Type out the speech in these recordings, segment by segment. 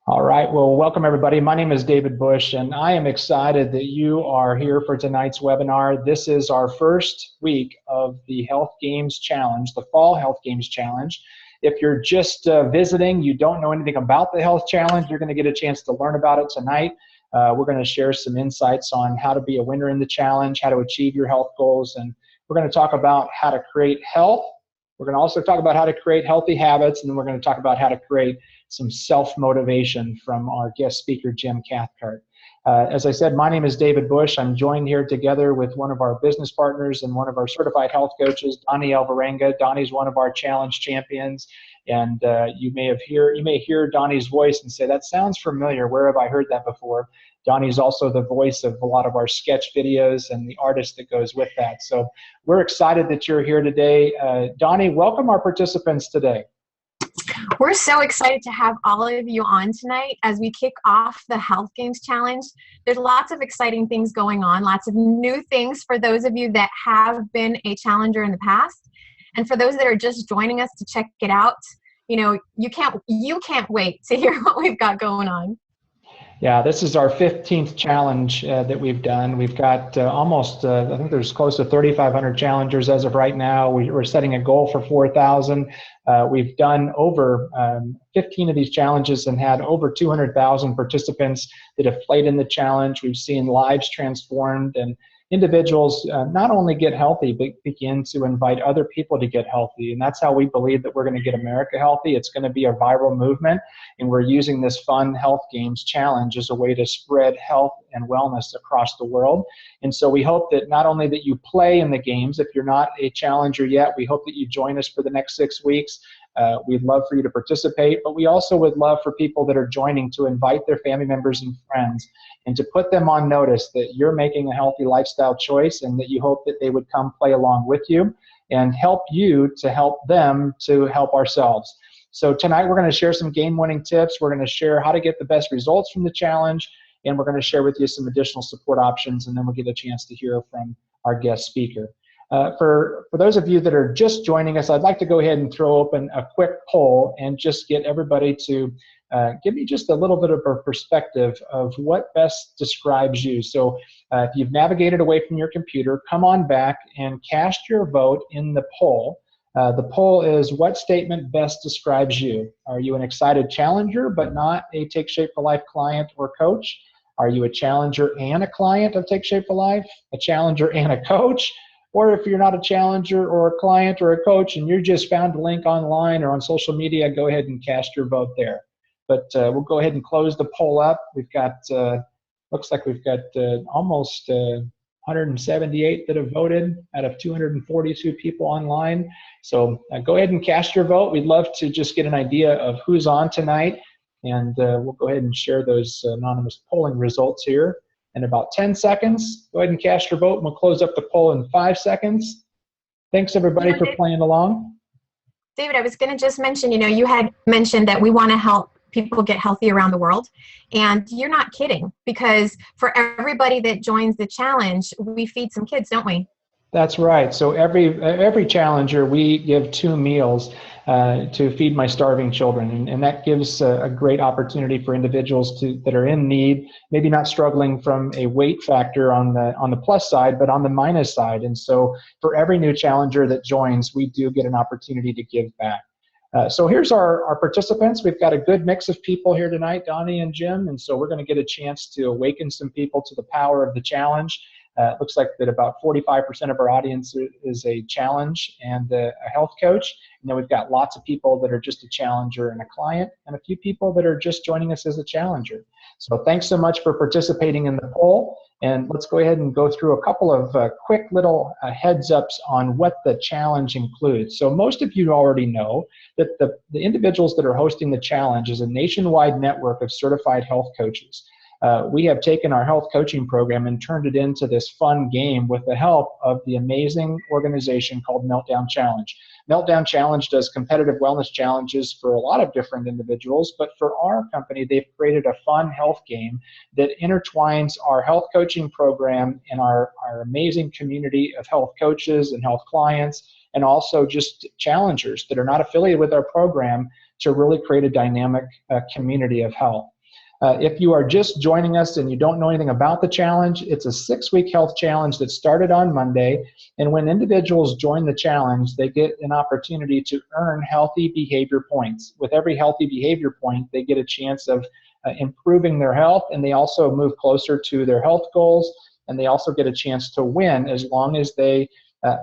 All right, well, welcome everybody. My name is David Bush, and I am excited that you are here for tonight's webinar. This is our first week of the Health Games Challenge, the Fall Health Games Challenge. If you're just visiting, you don't know anything about the Health Challenge, you're going to get a chance to learn about it tonight. We're going to share some insights on how to be a winner in the challenge, how to achieve your health goals, and we're going to talk about how to create health. We're going to also talk about how to create healthy habits, and then we're going to talk about how to create some self-motivation from our guest speaker, Jim Cathcart. As I said, my name is David Bush. I'm joined here together with one of our business partners and one of our certified health coaches, Donnie Alvarenga. Donnie's one of our challenge champions, and you may hear Donnie's voice and say, that sounds familiar. Where have I heard that before? Donnie's also the voice of a lot of our sketch videos and the artist that goes with that. So we're excited that you're here today. Donnie, welcome our participants today. We're so excited to have all of you on tonight as we kick off the Health Games Challenge. There's lots of exciting things going on, lots of new things for those of you that have been a challenger in the past. And for those that are just joining us to check it out, you know, you can't wait to hear what we've got going on. Yeah, this is our 15th challenge that we've done. We've got I think there's close to 3,500 challengers as of right now. We're setting a goal for 4,000. We've done over 15 of these challenges and had over 200,000 participants that have played in the challenge. We've seen lives transformed, and individuals not only get healthy, but begin to invite other people to get healthy. And that's how we believe that we're going to get America healthy. It's going to be a viral movement, and we're using this fun Health Games Challenge as a way to spread health and wellness across the world. And so we hope that not only that you play in the games, if you're not a challenger yet, we hope that you join us for the next 6 weeks. We'd love for you to participate, but we also would love for people that are joining to invite their family members and friends and to put them on notice that you're making a healthy lifestyle choice and that you hope that they would come play along with you and help you to help them to help ourselves. So tonight we're going to share some game-winning tips. We're going to share how to get the best results from the challenge, and we're going to share with you some additional support options, and then we'll get a chance to hear from our guest speaker. For those of you that are just joining us, I'd like to go ahead and throw open a quick poll and just get everybody to give me just a little bit of a perspective of what best describes you. So if you've navigated away from your computer, come on back and cast your vote in the poll. The poll is, what statement best describes you? Are you an excited challenger but not a Take Shape for Life client or coach? Are you a challenger and a client of Take Shape for Life? A challenger and a coach? Or if you're not a challenger or a client or a coach and you just found a link online or on social media, go ahead and cast your vote there. But we'll go ahead and close the poll up. We've got, looks like we've got almost 178 that have voted out of 242 people online. So go ahead and cast your vote. We'd love to just get an idea of who's on tonight. And we'll go ahead and share those anonymous polling results here in about 10 seconds. Go ahead and cast your vote, and we'll close up the poll in 5 seconds. Thanks, everybody, for playing along. David, I was going to just mention, you know, you had mentioned that we want to help people get healthy around the world, and you're not kidding, because for everybody that joins the challenge, we feed some kids, don't we? That's right. So every challenger, we give 2 meals to feed my starving children, and that gives a great opportunity for individuals that are in need, maybe not struggling from a weight factor on the plus side, but on the minus side. And so for every new challenger that joins, we do get an opportunity to give back. So here's our participants. We've got a good mix of people here tonight, Donnie and Jim, and so we're going to get a chance to awaken some people to the power of the challenge. It looks like that about 45% of our audience is a challenge and a health coach. And then we've got lots of people that are just a challenger and a client, and a few people that are just joining us as a challenger. So thanks so much for participating in the poll. And let's go ahead and go through a couple of quick little heads ups on what the challenge includes. So most of you already know that the individuals that are hosting the challenge is a nationwide network of certified health coaches. We have taken our health coaching program and turned it into this fun game with the help of the amazing organization called Meltdown Challenge. Meltdown Challenge does competitive wellness challenges for a lot of different individuals, but for our company, they've created a fun health game that intertwines our health coaching program and our amazing community of health coaches and health clients, and also just challengers that are not affiliated with our program, to really create a dynamic community of health. If you are just joining us and you don't know anything about the challenge, it's a 6-week health challenge that started on Monday. And when individuals join the challenge, they get an opportunity to earn healthy behavior points. With every healthy behavior point, they get a chance of improving their health, and they also move closer to their health goals, and they also get a chance to win as long as they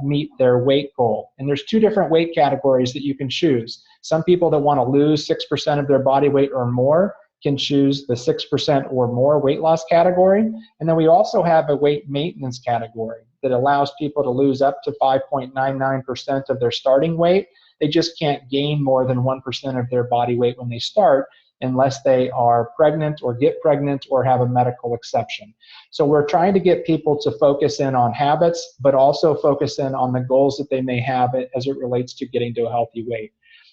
meet their weight goal. And there's 2 different weight categories that you can choose. Some people that want to lose 6% of their body weight or more can choose the 6% or more weight loss category. And then we also have a weight maintenance category that allows people to lose up to 5.99% of their starting weight. They just can't gain more than 1% of their body weight when they start, unless they are pregnant or get pregnant or have a medical exception. So we're trying to get people to focus in on habits, but also focus in on the goals that they may have as it relates to getting to a healthy weight.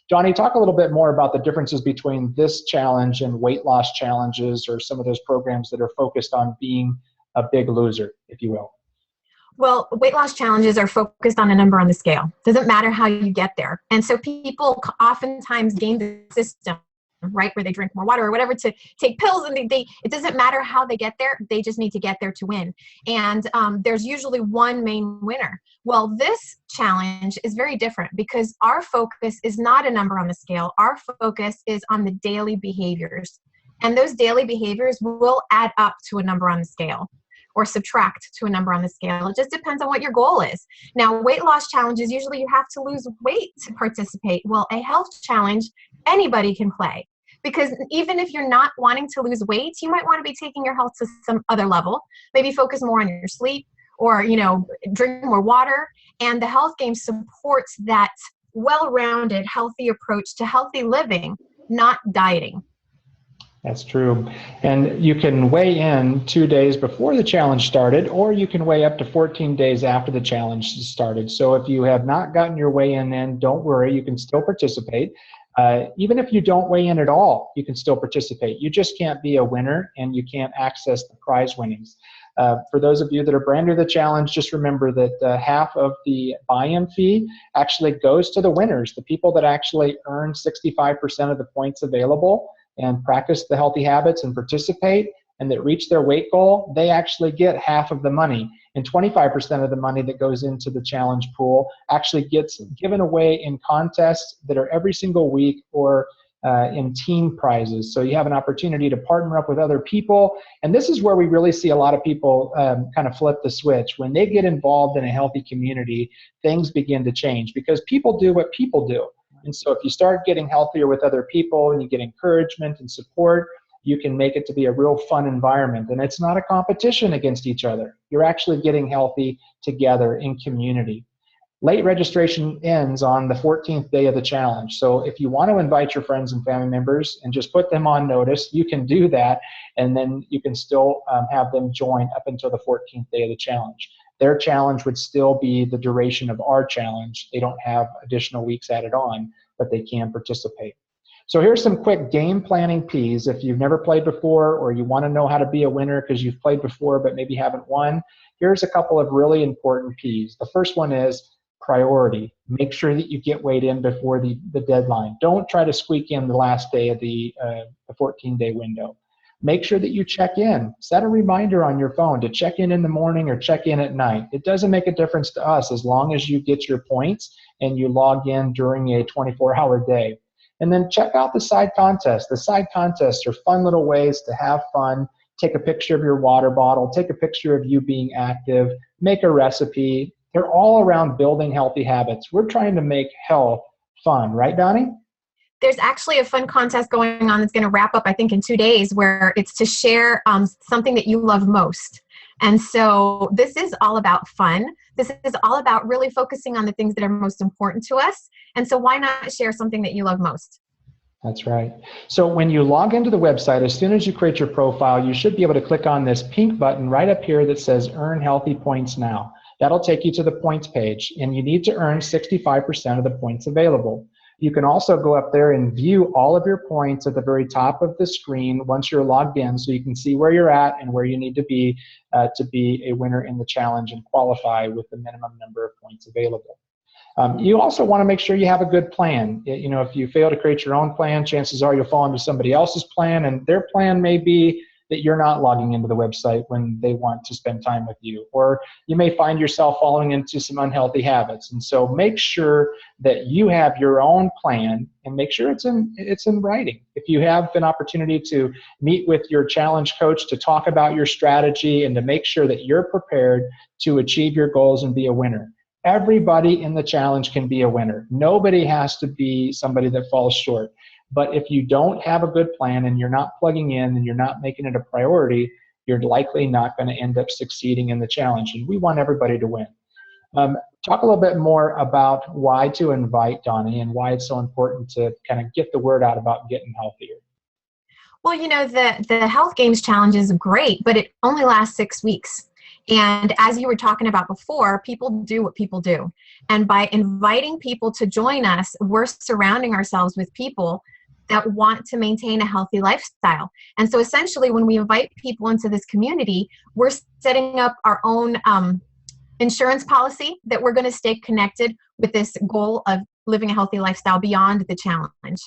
Johnny, talk a little bit more about the differences between this challenge and weight loss challenges, or some of those programs that are focused on being a big loser, if you will. Well, weight loss challenges are focused on a number on the scale. Doesn't matter how you get there. And so people oftentimes game the system, right, where they drink more water or whatever to take pills, and it doesn't matter how they get there, they just need to get there to win. And there's usually one main winner. Well, this challenge is very different because our focus is not a number on the scale. Our focus is on the daily behaviors, and those daily behaviors will add up to a number on the scale or subtract to a number on the scale. It just depends on what your goal is. Now, weight loss challenges, usually you have to lose weight to participate. Well, a health challenge, anybody can play. Because even if you're not wanting to lose weight, you might want to be taking your health to some other level. Maybe focus more on your sleep, or drink more water. And the health game supports that well-rounded, healthy approach to healthy living, not dieting. That's true. And you can weigh in 2 days before the challenge started, or you can weigh up to 14 days after the challenge started. So if you have not gotten your weigh-in, don't worry, you can still participate. Even if you don't weigh in at all, you can still participate. You just can't be a winner, and you can't access the prize winnings. For those of you that are brand new to the challenge, just remember that half of the buy-in fee actually goes to the winners, the people that actually earn 65% of the points available and practice the healthy habits and participate, and that reach their weight goal. They actually get half of the money, and 25% of the money that goes into the challenge pool actually gets given away in contests that are every single week, or in team prizes. So you have an opportunity to partner up with other people, and this is where we really see a lot of people kind of flip the switch. When they get involved in a healthy community, things begin to change, because people do what people do. And so if you start getting healthier with other people and you get encouragement and support, you can make it to be a real fun environment. And it's not a competition against each other. You're actually getting healthy together in community. Late registration ends on the 14th day of the challenge. So if you want to invite your friends and family members and just put them on notice, you can do that. And then you can still have them join up until the 14th day of the challenge. Their challenge would still be the duration of our challenge. They don't have additional weeks added on, but they can participate. So here's some quick game planning P's. If you've never played before, or you want to know how to be a winner because you've played before but maybe haven't won, here's a couple of really important P's. The first one is priority. Make sure that you get weighed in before the deadline. Don't try to squeak in the last day of the 14-day window. Make sure that you check in. Set a reminder on your phone to check in the morning or check in at night. It doesn't make a difference to us as long as you get your points and you log in during a 24-hour day. And then check out the side contests. The side contests are fun little ways to have fun. Take a picture of your water bottle. Take a picture of you being active. Make a recipe. They're all around building healthy habits. We're trying to make health fun. Right, Donnie? There's actually a fun contest going on that's going to wrap up, I think, in 2 days, where it's to share something that you love most. And so this is all about fun. This is all about really focusing on the things that are most important to us. And so why not share something that you love most? That's right. So when you log into the website, as soon as you create your profile, you should be able to click on this pink button right up here that says Earn Healthy Points Now. That'll take you to the points page, and you need to earn 65% of the points available. You can also go up there and view all of your points at the very top of the screen once you're logged in, so you can see where you're at and where you need to be a winner in the challenge and qualify with the minimum number of points available. You also want to make sure you have a good plan. You know, if you fail to create your own plan, chances are you'll fall into somebody else's plan, and their plan may be that you're not logging into the website when they want to spend time with you. Or you may find yourself falling into some unhealthy habits. And so make sure that you have your own plan, and make sure it's in writing. If you have an opportunity to meet with your challenge coach to talk about your strategy and to make sure that you're prepared to achieve your goals and be a winner. Everybody in the challenge can be a winner. Nobody has to be somebody that falls short. But if you don't have a good plan and you're not plugging in and you're not making it a priority, you're likely not going to end up succeeding in the challenge. And we want everybody to win. Talk a little bit more about why to invite, Donnie, and why it's so important to kind of get the word out about getting healthier. Well, you know, the Health Games Challenge is great, but it only lasts 6 weeks. And as you were talking about before, people do what people do. And by inviting people to join us, we're surrounding ourselves with people that want to maintain a healthy lifestyle. And so essentially, when we invite people into this community, we're setting up our own insurance policy that we're going to stay connected with this goal of living a healthy lifestyle beyond the challenge.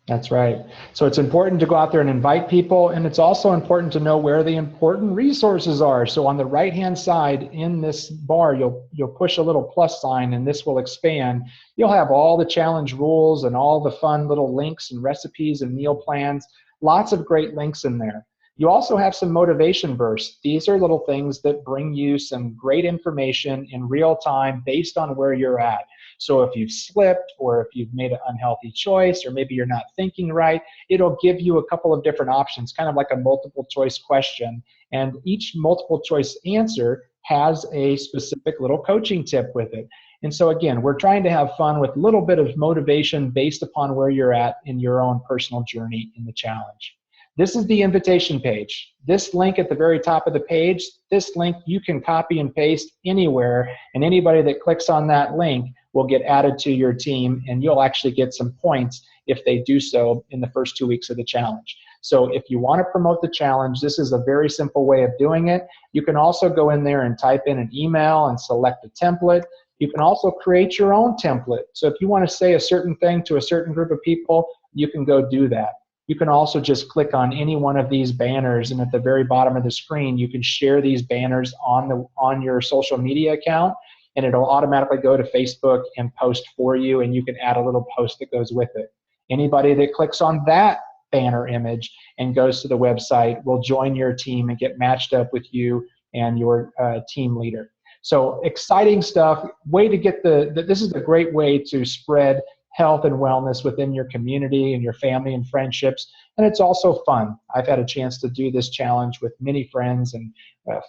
That's right. So it's important to go out there and invite people, and it's also important to know where the important resources are. So on the right-hand side in this bar, you'll push a little plus sign, and this will expand. You'll have all the challenge rules and all the fun little links and recipes and meal plans. Lots of great links in there. You also have some motivation bursts. These are little things that bring you some great information in real time based on where you're at. So if you've slipped, or if you've made an unhealthy choice, or maybe you're not thinking right, it'll give you a couple of different options, kind of like a multiple choice question. And each multiple choice answer has a specific little coaching tip with it. And so again, we're trying to have fun with a little bit of motivation based upon where you're at in your own personal journey in the challenge. This is the invitation page. This link at the very top of the page, this link you can copy and paste anywhere, and anybody that clicks on that link will get added to your team, and you'll actually get some points if they do so in the first 2 weeks of the challenge. So if you want to promote the challenge, this is a very simple way of doing it. You can also go in there and type in an email and select a template. You can also create your own template. So if you want to say a certain thing to a certain group of people, you can go do that. You can also just click on any one of these banners, and at the very bottom of the screen, you can share these banners on your social media account, and it'll automatically go to Facebook and post for you, and you can add a little post that goes with it. Anybody that clicks on that banner image and goes to the website will join your team and get matched up with you and your team leader. So exciting stuff. This is a great way to spread health and wellness within your community and your family and friendships. And it's also fun. I've had a chance to do this challenge with many friends and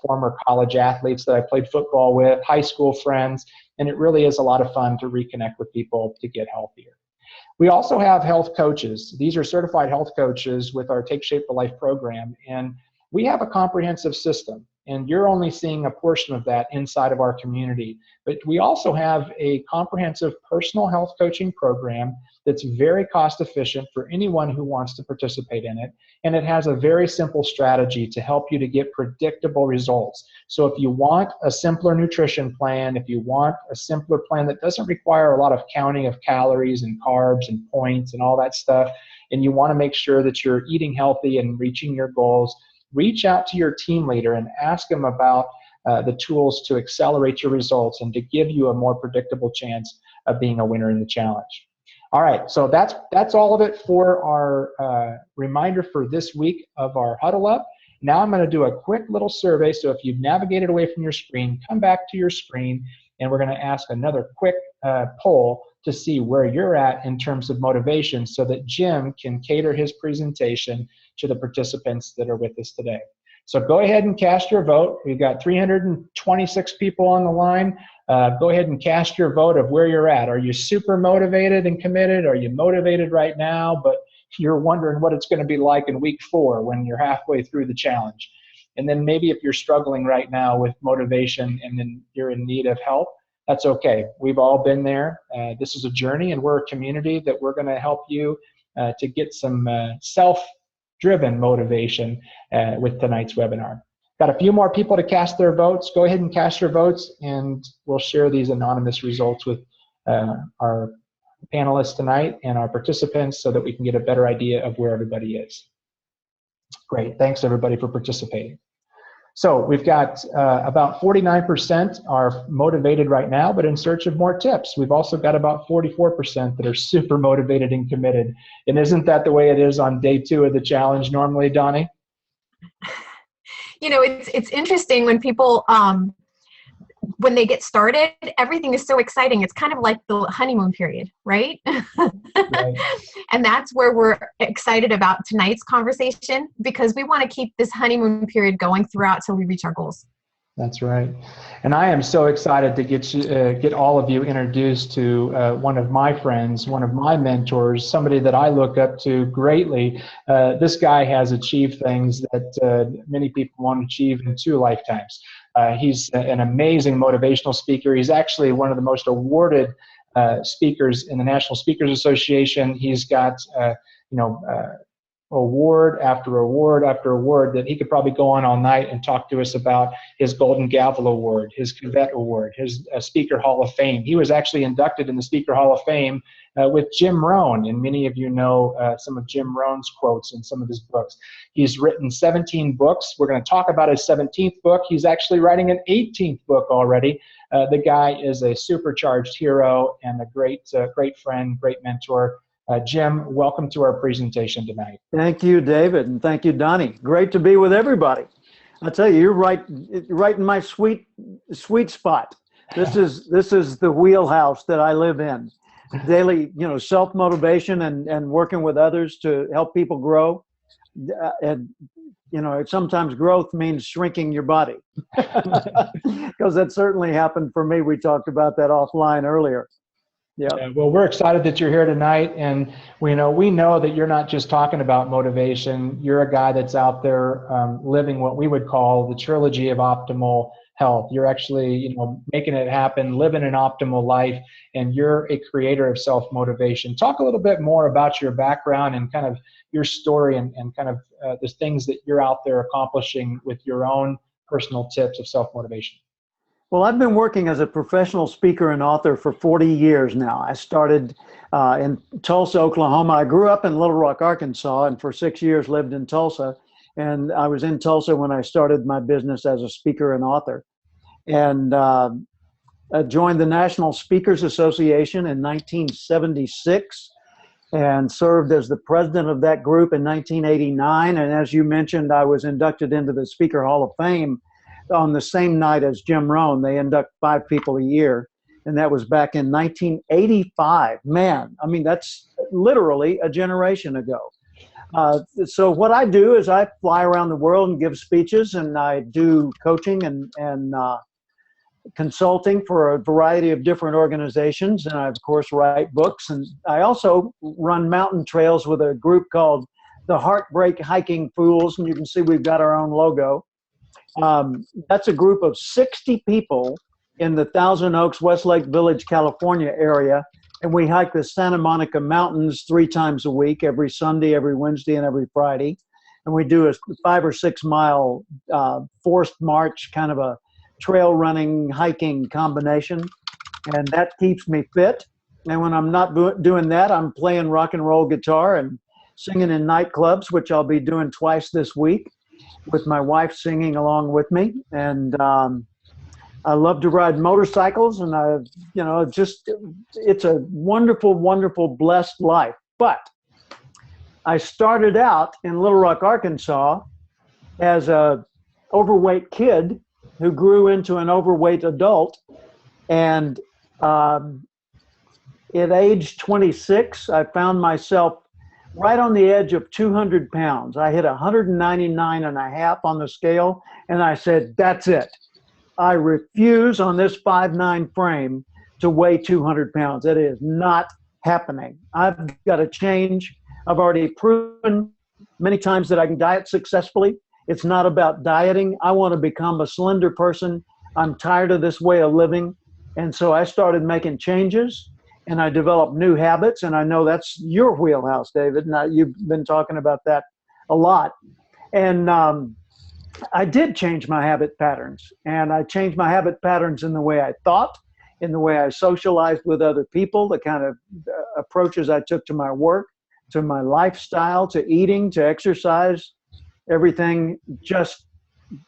former college athletes that I played football with, high school friends, and it really is a lot of fun to reconnect with people to get healthier. We also have health coaches. These are certified health coaches with our Take Shape for Life program, and we have a comprehensive system, and you're only seeing a portion of that inside of our community. But we also have a comprehensive personal health coaching program that's very cost efficient for anyone who wants to participate in it. And it has a very simple strategy to help you to get predictable results. So if you want a simpler nutrition plan, if you want a simpler plan that doesn't require a lot of counting of calories and carbs and points and all that stuff, and you want to make sure that you're eating healthy and reaching your goals, reach out to your team leader and ask them about the tools to accelerate your results and to give you a more predictable chance of being a winner in the challenge. All right, so that's all of it for our reminder for this week of our Huddle Up. Now I'm going to do a quick little survey. So if you've navigated away from your screen, come back to your screen, and we're going to ask another quick poll to see where you're at in terms of motivation so that Jim can cater his presentation to the participants that are with us today. So go ahead and cast your vote. We've got 326 people on the line. Go ahead and cast your vote of where you're at. Are you super motivated and committed? Are you motivated right now, but you're wondering what it's going to be like in week 4 when you're halfway through the challenge? And then maybe if you're struggling right now with motivation and then you're in need of help, that's okay. We've all been there. This is a journey, and we're a community that we're going to help you to get some self-driven motivation with tonight's webinar. Got a few more people to cast their votes. Go ahead and cast your votes, and we'll share these anonymous results with our panelists tonight and our participants so that we can get a better idea of where everybody is. Great. Thanks, everybody, for participating. So we've got about 49% are motivated right now, but in search of more tips. We've also got about 44% that are super motivated and committed. And isn't that the way it is on day 2 of the challenge normally, Donnie? You know, it's interesting when people, when they get started, everything is so exciting. It's kind of like the honeymoon period, right? Right. And that's where we're excited about tonight's conversation, because we want to keep this honeymoon period going throughout till we reach our goals. That's right. And I am so excited to get all of you introduced to one of my friends, one of my mentors, somebody that I look up to greatly. This guy has achieved things that many people won't achieve in 2 lifetimes. He's an amazing motivational speaker. He's actually one of the most awarded speakers in the National Speakers Association. He's got, award after award after award that he could probably go on all night and talk to us about. His Golden Gavel Award, his Cadet Award, his Speaker Hall of Fame. He was actually inducted in the Speaker Hall of Fame with Jim Rohn, and many of you know some of Jim Rohn's quotes in some of his books. He's written 17 books. We're going to talk about his 17th book. He's actually writing an 18th book already. The guy is a supercharged hero and a great friend, great mentor. Jim, welcome to our presentation tonight. Thank you, David, and thank you, Donnie. Great to be with everybody. I tell you, you're right in my sweet spot. This is the wheelhouse that I live in. Daily, self-motivation and working with others to help people grow. And sometimes growth means shrinking your body, because that certainly happened for me. We talked about that offline earlier. Yeah. Well, we're excited that you're here tonight, and we know that you're not just talking about motivation. You're a guy that's out there living what we would call the trilogy of optimal health. You're actually, making it happen, living an optimal life, and you're a creator of self-motivation. Talk a little bit more about your background and kind of your story and kind of the things that you're out there accomplishing with your own personal tips of self-motivation. Well, I've been working as a professional speaker and author for 40 years now. I started in Tulsa, Oklahoma. I grew up in Little Rock, Arkansas, and for 6 years lived in Tulsa. And I was in Tulsa when I started my business as a speaker and author. And I joined the National Speakers Association in 1976 and served as the president of that group in 1989. And as you mentioned, I was inducted into the Speaker Hall of Fame on the same night as Jim Rohn. They induct 5 people a year, and that was back in 1985. Man, I mean, that's literally a generation ago. So what I do is I fly around the world and give speeches, and I do coaching and consulting for a variety of different organizations, and I, of course, write books. And I also run mountain trails with a group called the Heartbreak Hiking Fools, and you can see we've got our own logo. That's a group of 60 people in the Thousand Oaks, Westlake Village, California area. And we hike the Santa Monica Mountains 3 times a week, every Sunday, every Wednesday, and every Friday. And we do a 5 or 6 mile forced march, kind of a trail running, hiking combination. And that keeps me fit. And when I'm not doing that, I'm playing rock and roll guitar and singing in nightclubs, which I'll be doing twice this week, with my wife singing along with me. And I love to ride motorcycles, and it's a wonderful, wonderful, blessed life. But I started out in Little Rock, Arkansas as a overweight kid who grew into an overweight adult. And at age 26, I found myself right on the edge of 200 pounds. I hit 199 and a half on the scale, and I said, that's it. I refuse on this 5'9" frame to weigh 200 pounds. It is not happening. I've got to change. I've already proven many times that I can diet successfully. It's not about dieting. I want to become a slender person. I'm tired of this way of living. And so I started making changes, and I developed new habits. And I know that's your wheelhouse, David. Now, you've been talking about that a lot. And I did change my habit patterns, and I changed my habit patterns in the way I thought, in the way I socialized with other people, the kind of approaches I took to my work, to my lifestyle, to eating, to exercise. Everything just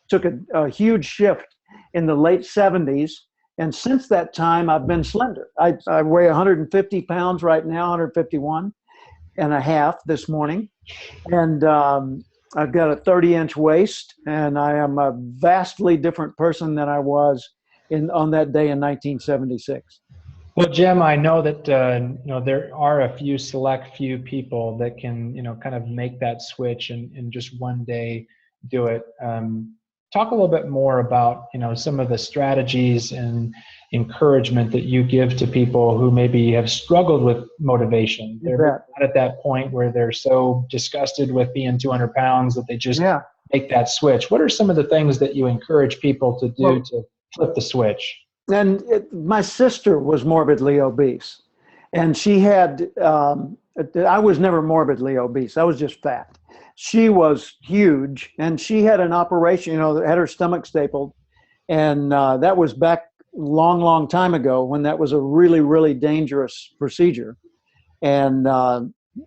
took a huge shift in the late 70s. And since that time, I've been slender. I weigh 150 pounds right now, 151 and a half this morning. And I've got a 30-inch waist, and I am a vastly different person than I was on that day in 1976. Well, Jim, I know that there are a select few people that can kind of make that switch and just one day do it. Talk a little bit more about some of the strategies and encouragement that you give to people who maybe have struggled with motivation. They're not at that point where they're so disgusted with being 200 pounds that they just make that switch. What are some of the things that you encourage people to do to flip the switch? And my sister was morbidly obese, and she had, I was never morbidly obese. I was just fat. She was huge, and she had an operation, had her stomach stapled. And that was back long time ago when that was a really, really dangerous procedure. And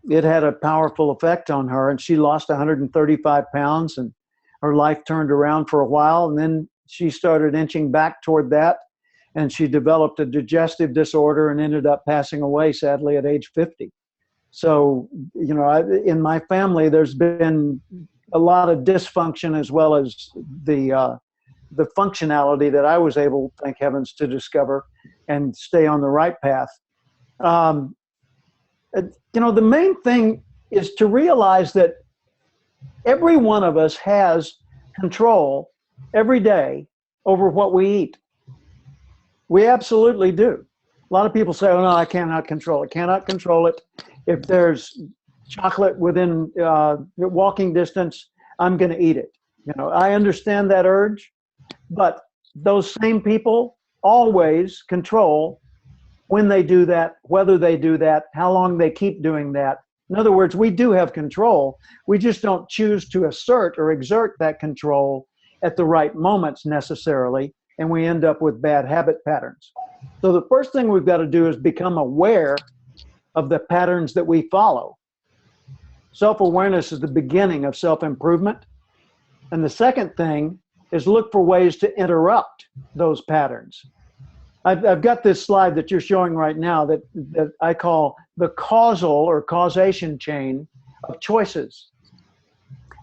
it had a powerful effect on her, and she lost 135 pounds, and her life turned around for a while. And then she started inching back toward that. And she developed a digestive disorder and ended up passing away, sadly, at age 50. So, in my family, there's been a lot of dysfunction as well as the functionality that I was able, thank heavens, to discover and stay on the right path. The main thing is to realize that every one of us has control every day over what we eat. We absolutely do. A lot of people say, oh, no, I cannot control it. Cannot control it. If there's chocolate within walking distance, I'm going to eat it. I understand that urge, but those same people always control when they do that, whether they do that, how long they keep doing that. In other words, we do have control. We just don't choose to assert or exert that control at the right moments necessarily, and we end up with bad habit patterns. So the first thing we've got to do is become aware of the patterns that we follow. Self-awareness is the beginning of self-improvement. And the second thing is look for ways to interrupt those patterns. I've got this slide that you're showing right now that I call the causal or causation chain of choices.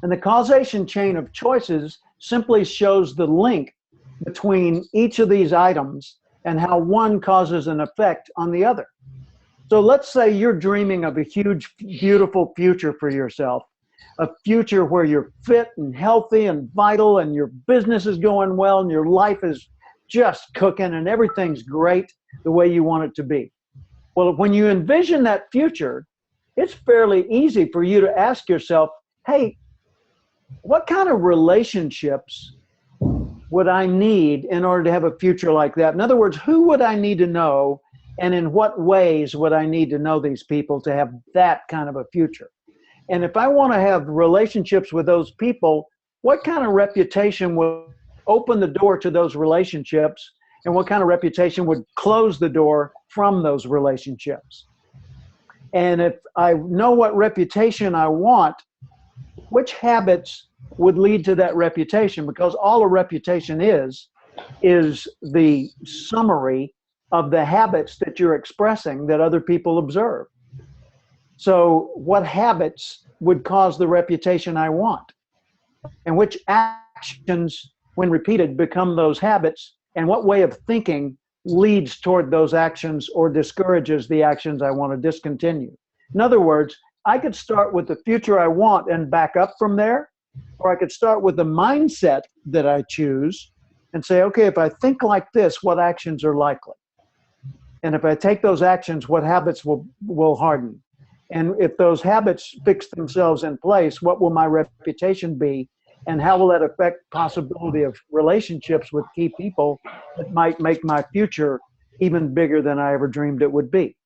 And the causation chain of choices simply shows the link between each of these items and how one causes an effect on the other. So let's say you're dreaming of a huge, beautiful future for yourself, a future where you're fit and healthy and vital and your business is going well and your life is just cooking and everything's great the way you want it to be. Well, when you envision that future, it's fairly easy for you to ask yourself, hey, what kind of relationships would I need in order to have a future like that? In other words, who would I need to know, and in what ways would I need to know these people to have that kind of a future? And if I want to have relationships with those people, what kind of reputation would open the door to those relationships, and what kind of reputation would close the door from those relationships? And if I know what reputation I want, which habits would lead to that reputation? Because all a reputation is the summary of the habits that you're expressing that other people observe. So what habits would cause the reputation I want? And which actions, when repeated, become those habits? And what way of thinking leads toward those actions or discourages the actions I want to discontinue? In other words, I could start with the future I want and back up from there, or I could start with the mindset that I choose and say, okay, if I think like this, what actions are likely? And if I take those actions, what habits will harden? And if those habits fix themselves in place, what will my reputation be? And how will that affect possibility of relationships with key people that might make my future even bigger than I ever dreamed it would be?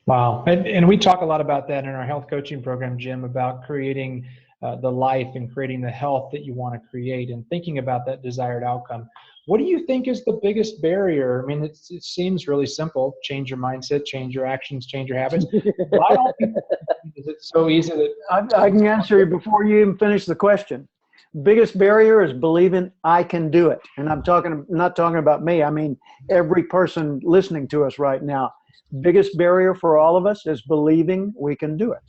Wow. And we talk a lot about that in our health coaching program, Jim, about creating the life and creating the health that you want to create and thinking about that desired outcome. What do you think is the biggest barrier? I mean, it seems really simple. Change your mindset, change your actions, change your habits. Why don't people, is it so easy that... I can answer you before you even finish the question. Biggest barrier is believing I can do it. And I'm not talking about me. I mean, every person listening to us right now. Biggest barrier for all of us is believing we can do it.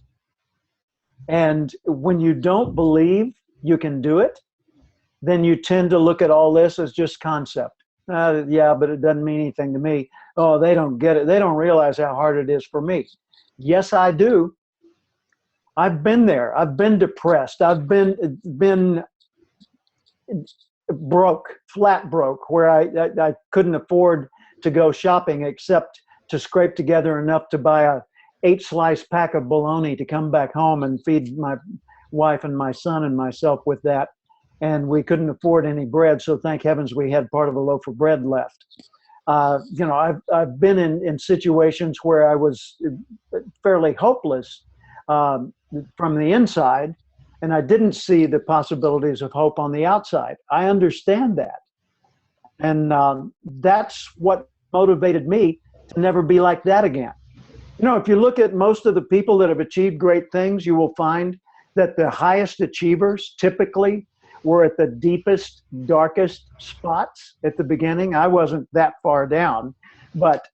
And when you don't believe you can do it, then you tend to look at all this as just concept. Yeah, but it doesn't mean anything to me. Oh, they don't get it. They don't realize how hard it is for me. Yes, I do. I've been there. I've been depressed. I've been broke, flat broke, where I couldn't afford to go shopping except to scrape together enough to buy a 8-slice pack of bologna to come back home and feed my wife and my son and myself with that. And we couldn't afford any bread, so thank heavens we had part of a loaf of bread left. I've been in situations where I was fairly hopeless from the inside, and I didn't see the possibilities of hope on the outside. I understand that. And that's what motivated me to never be like that again. You know, if you look at most of the people that have achieved great things, you will find that the highest achievers typically were at the deepest, darkest spots at the beginning. I wasn't that far down, but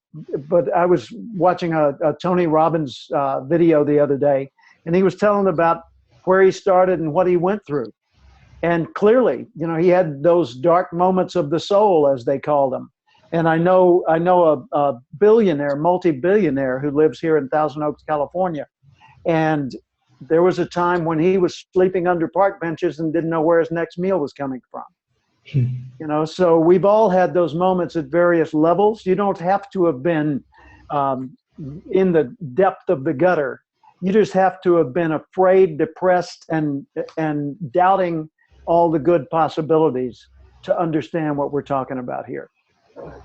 I was watching a Tony Robbins video the other day, and he was telling about where he started and what he went through. And clearly, you know, he had those dark moments of the soul, as they call them. And I know a billionaire, multi-billionaire who lives here in Thousand Oaks, California. And there was a time when he was sleeping under park benches and didn't know where his next meal was coming from. You know, so we've all had those moments at various levels. You don't have to have been in the depth of the gutter. You just have to have been afraid, depressed, and doubting all the good possibilities to understand what we're talking about here.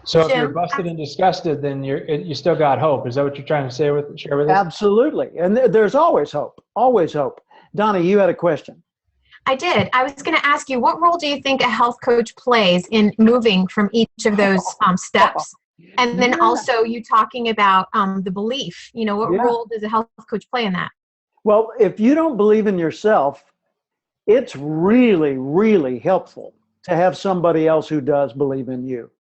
So if you're busted and disgusted, then you still got hope. Is that what you're trying to share with us? Absolutely. And there's always hope, always hope. Donna, you had a question. I did. I was going to ask you, what role do you think a health coach plays in moving from each of those steps? And then also you talking about the belief, you know, what role does a health coach play in that? Well, if you don't believe in yourself, it's really, really helpful to have somebody else who does believe in you.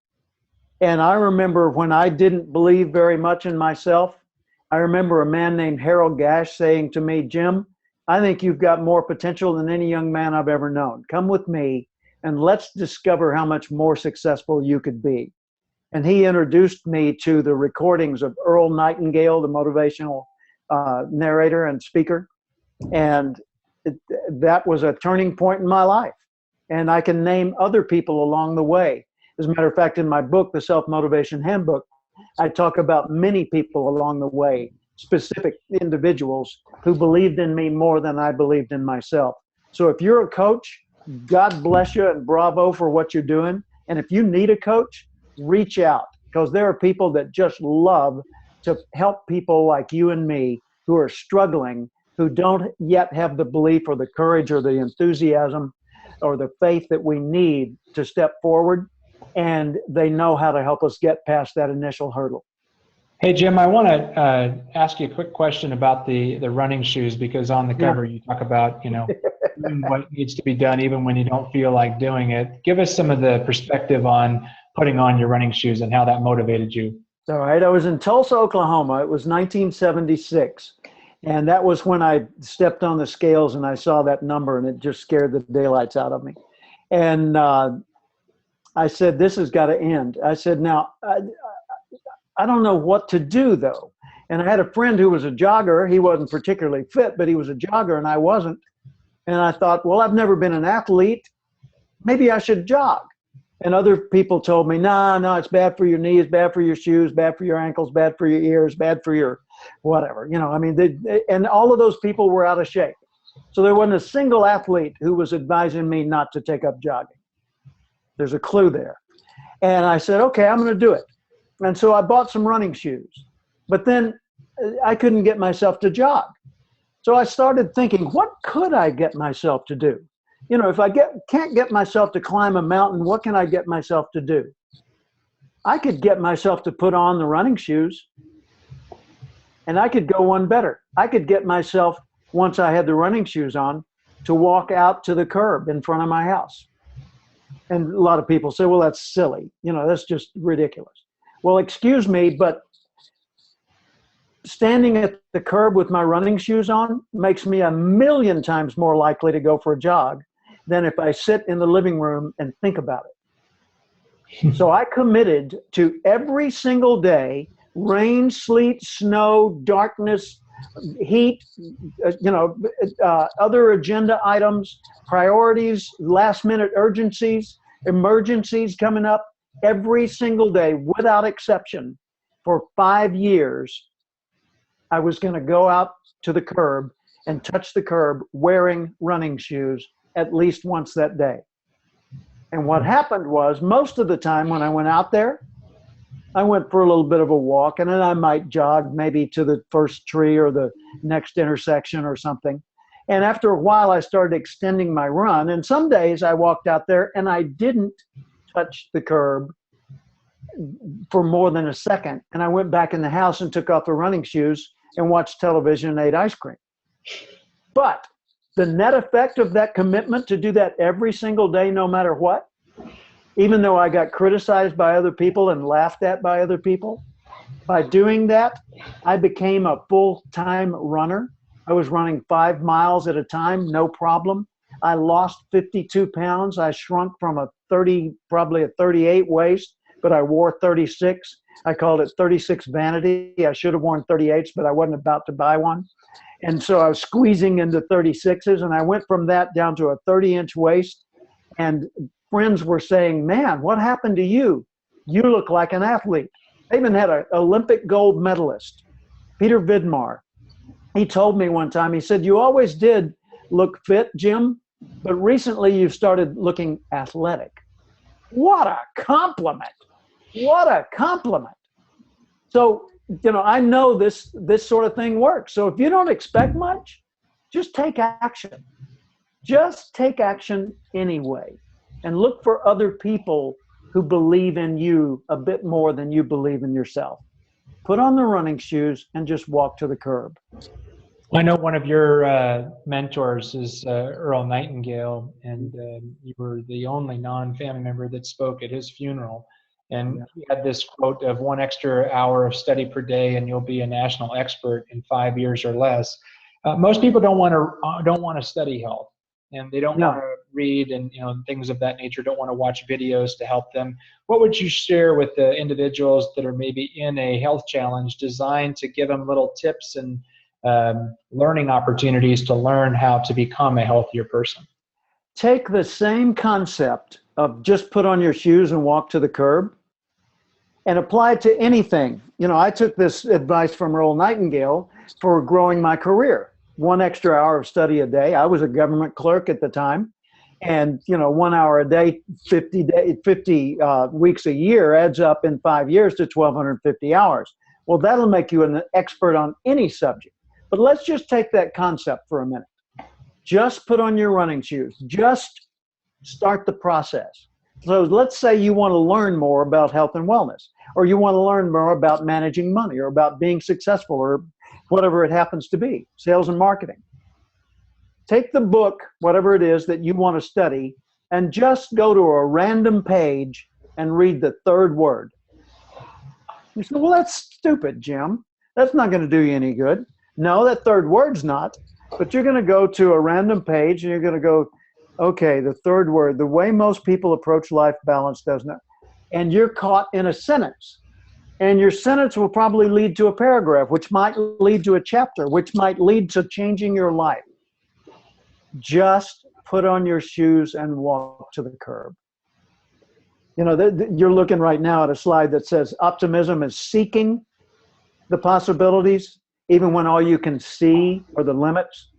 And I remember when I didn't believe very much in myself, I remember a man named Harold Gash saying to me, Jim, I think you've got more potential than any young man I've ever known. Come with me and let's discover how much more successful you could be. And he introduced me to the recordings of Earl Nightingale, the motivational narrator and speaker. And that was a turning point in my life. And I can name other people along the way. As a matter of fact, in my book, The Self-Motivation Handbook, I talk about many people along the way, specific individuals who believed in me more than I believed in myself. So if you're a coach, God bless you and bravo for what you're doing. And if you need a coach, reach out, because there are people that just love to help people like you and me who are struggling, who don't yet have the belief or the courage or the enthusiasm or the faith that we need to step forward. And they know how to help us get past that initial hurdle. Hey, Jim, I want to ask you a quick question about the running shoes, because on the cover you talk about, you know, doing what needs to be done even when you don't feel like doing it. Give us some of the perspective on putting on your running shoes and how that motivated you. All right. I was in Tulsa, Oklahoma. It was 1976. And that was when I stepped on the scales and I saw that number, and it just scared the daylights out of me. And I said, this has got to end. I said, now, I don't know what to do, though. And I had a friend who was a jogger. He wasn't particularly fit, but he was a jogger, and I wasn't. And I thought, well, I've never been an athlete. Maybe I should jog. And other people told me, no, it's bad for your knees, bad for your shoes, bad for your ankles, bad for your ears, bad for your whatever. You know, I mean, and all of those people were out of shape. So there wasn't a single athlete who was advising me not to take up jogging. There's a clue there. And I said, okay, I'm going to do it. And so I bought some running shoes. But then I couldn't get myself to jog. So I started thinking, what could I get myself to do? You know, if I can't get myself to climb a mountain, what can I get myself to do? I could get myself to put on the running shoes, and I could go one better. I could get myself, once I had the running shoes on, to walk out to the curb in front of my house. And a lot of people say, well, that's silly. You know, that's just ridiculous. Well, excuse me, but standing at the curb with my running shoes on makes me 1,000,000 times more likely to go for a jog than if I sit in the living room and think about it. So I committed to every single day, rain, sleet, snow, darkness, heat, other agenda items, priorities, last minute urgencies, emergencies coming up, every single day without exception for 5 years. I was going to go out to the curb and touch the curb wearing running shoes at least once that day. And what happened was, most of the time when I went out there, I went for a little bit of a walk, and then I might jog maybe to the first tree or the next intersection or something. And after a while, I started extending my run. And some days I walked out there and I didn't touch the curb for more than a second. And I went back in the house and took off the running shoes and watched television and ate ice cream. But the net effect of that commitment to do that every single day, no matter what, even though I got criticized by other people and laughed at by other people, by doing that, I became a full-time runner. I was running 5 miles at a time, no problem. I lost 52 pounds. I shrunk from probably a 38 waist, but I wore 36. I called it 36 vanity. I should have worn 38s, but I wasn't about to buy one. And so I was squeezing into 36s, and I went from that down to a 30-inch waist. And friends were saying, man, what happened to you? You look like an athlete. I even had an Olympic gold medalist, Peter Vidmar. He told me one time, he said, you always did look fit, Jim, but recently you've started looking athletic. What a compliment. What a compliment. So, you know, I know this sort of thing works. So if you don't expect much, just take action. Just take action anyway. And look for other people who believe in you a bit more than you believe in yourself. Put on the running shoes and just walk to the curb. I know one of your mentors is Earl Nightingale, and you were the only non-family member that spoke at his funeral. And he had this quote of 1 extra hour of study per day, and you'll be a national expert in 5 years or less. Most people don't want to study health, and they don't want to read and things of that nature. Don't want to watch videos to help them. What would you share with the individuals that are maybe in a health challenge designed to give them little tips and learning opportunities to learn how to become a healthier person? Take the same concept of just put on your shoes and walk to the curb and apply it to anything. You know, I took this advice from Earl Nightingale for growing my career. 1 extra hour of study a day. I was a government clerk at the time. And, 1 hour a day, 50 weeks a year adds up in 5 years to 1,250 hours. Well, that'll make you an expert on any subject. But let's just take that concept for a minute. Just put on your running shoes. Just start the process. So let's say you want to learn more about health and wellness, or you want to learn more about managing money, or about being successful, or whatever it happens to be, sales and marketing. Take the book, whatever it is that you want to study, and just go to a random page and read the 3rd word. You say, well, that's stupid, Jim. That's not going to do you any good. No, that 3rd word's not. But you're going to go to a random page and you're going to go, okay, the 3rd word, the way most people approach life balance does not. And you're caught in a sentence. And your sentence will probably lead to a paragraph, which might lead to a chapter, which might lead to changing your life. Just put on your shoes and walk to the curb. You're looking right now at a slide that says optimism is seeking the possibilities, even when all you can see are the limits.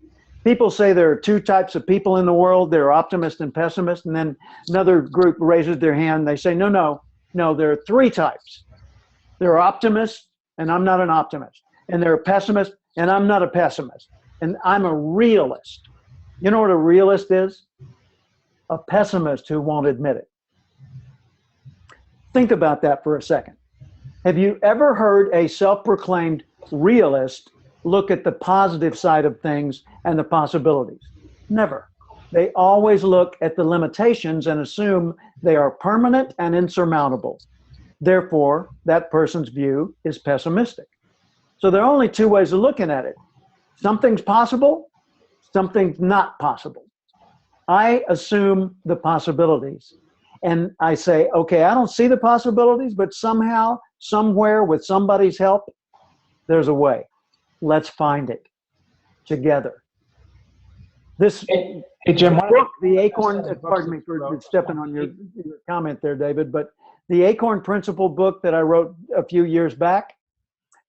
People say there are 2 types of people in the world. There are optimists and pessimists. And then another group raises their hand. They say, no, there are 3 types. There are optimists, and I'm not an optimist. And there are pessimists, and I'm not a pessimist. And I'm a realist. You know what a realist is? a pessimist who won't admit it. Think about that for a second. Have you ever heard a self-proclaimed realist look at the positive side of things and the possibilities? Never. They always look at the limitations and assume they are permanent and insurmountable. Therefore, that person's view is pessimistic. So there are only two ways of looking at it. Something's possible, something's not possible. I assume the possibilities. And I say, okay, I don't see the possibilities, but somehow, somewhere, with somebody's help, there's a way. Let's find it together. This Hey, Jim, book, The Acorn, pardon me for stepping on your comment there, David, but the Acorn Principle book that I wrote a few years back,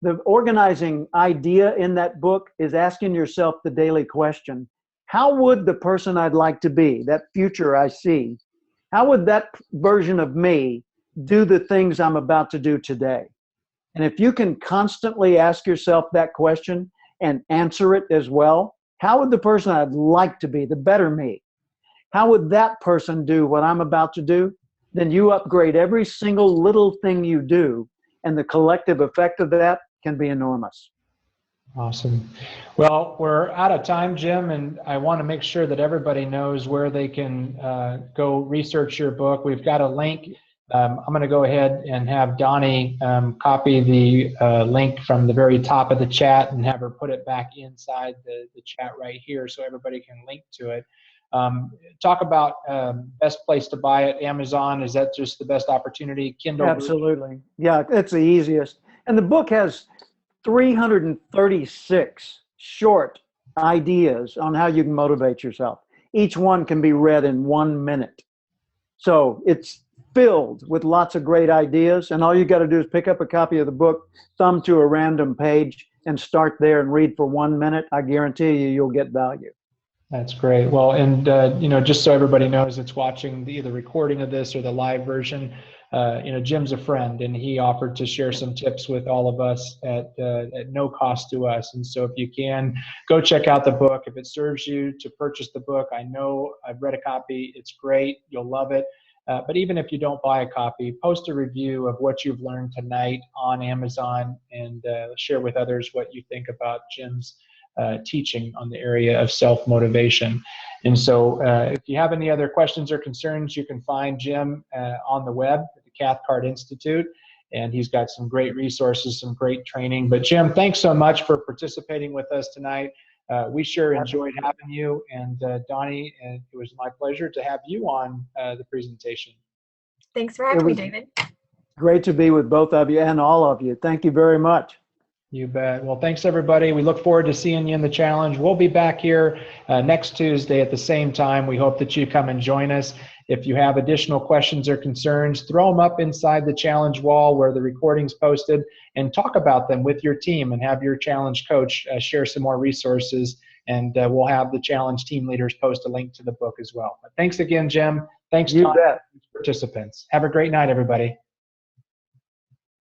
the organizing idea in that book is asking yourself the daily question, how would the person I'd like to be, that future I see, how would that version of me do the things I'm about to do today? And if you can constantly ask yourself that question and answer it as well, how would the person I'd like to be, the better me, how would that person do what I'm about to do? Then you upgrade every single little thing you do, and the collective effect of that can be enormous. Awesome. Well, we're out of time, Jim, and I want to make sure that everybody knows where they can go research your book. We've got a link. I'm going to go ahead and have Donnie copy the link from the very top of the chat and have her put it back inside the chat right here so everybody can link to it. Talk about best place to buy it. Amazon, is that just the best opportunity? Kindle? Absolutely. Yeah, it's the easiest. And the book has 336 short ideas on how you can motivate yourself. Each one can be read in 1 minute. So it's filled with lots of great ideas, and all you got to do is pick up a copy of the book, thumb to a random page, and start there and read for 1 minute. I guarantee you, you'll get value. That's great. Well, and just so everybody knows that's watching the recording of this or the live version, Jim's a friend, and he offered to share some tips with all of us at no cost to us. And so if you can, go check out the book. If it serves you to purchase the book, I know I've read a copy. It's great. You'll love it. But even if you don't buy a copy, post a review of what you've learned tonight on Amazon and share with others what you think about Jim's teaching on the area of self-motivation. And so if you have any other questions or concerns, you can find Jim on the web at the Cathcart Institute, and he's got some great resources, some great training. But Jim, thanks so much for participating with us tonight. We sure enjoyed having you, and Donnie, it was my pleasure to have you on the presentation. Thanks for having me, David. Great to be with both of you and all of you. Thank you very much. You bet. Well, thanks everybody. We look forward to seeing you in the challenge. We'll be back here next Tuesday at the same time. We hope that you come and join us. If you have additional questions or concerns, throw them up inside the challenge wall where the recording's posted and talk about them with your team and have your challenge coach share some more resources. And we'll have the challenge team leaders post a link to the book as well. But thanks again, Jim. Thanks to participants. Have a great night, everybody.